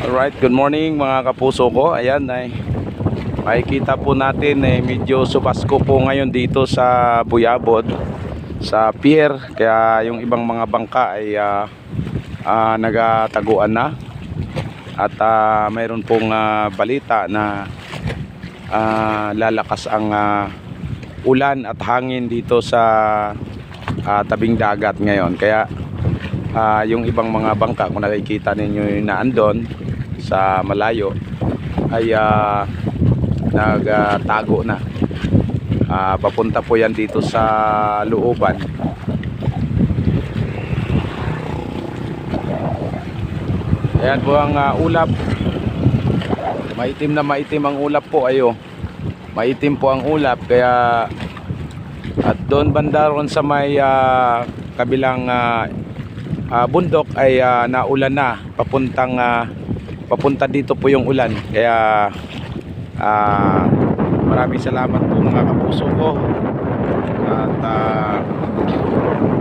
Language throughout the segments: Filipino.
Alright, good morning mga kapuso ko. Ayan, makikita po natin medyo subasko po ngayon dito sa Buyabod, sa pier. Kaya yung ibang mga bangka ay nagataguan na. At mayroon pong balita na lalakas ang ulan at hangin dito sa tabing dagat ngayon. Kaya yung ibang mga bangka, kung nakikita ninyo yung naandon sa malayo, ay nagtago na. Papunta po yan dito sa looban. Ayan po ang ulap. Maitim na maitim ang ulap po. Ayo, maitim po ang ulap. Kaya at doon banda ron sa may kabilang bundok ay naulan na. Papunta dito po yung ulan. Kaya maraming salamat po mga kapuso ko. At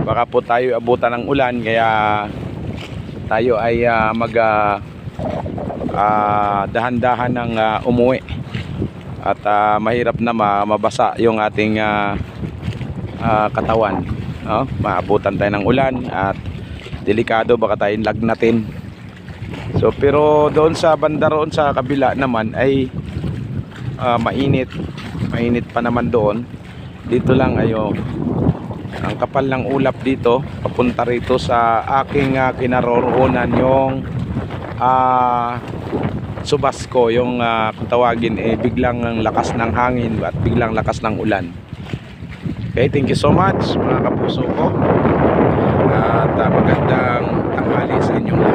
baka po tayo abutan ng ulan. Kaya tayo ay dahan-dahan ng umuwi. At mahirap na mabasa yung ating katawan. Maabutan tayo ng ulan at delikado, baka tayong lagnatin. So pero doon sa banda roon sa kabila naman ay mainit pa naman doon. Dito lang ayo, ang kapal ng ulap dito papunta rito sa aking kinaroroonan, yung Subasco, yung kung tawagin biglang lakas ng hangin at biglang lakas ng ulan. Okay, thank you so much mga kapuso ko. At magandang tanghali sa inyong lahat.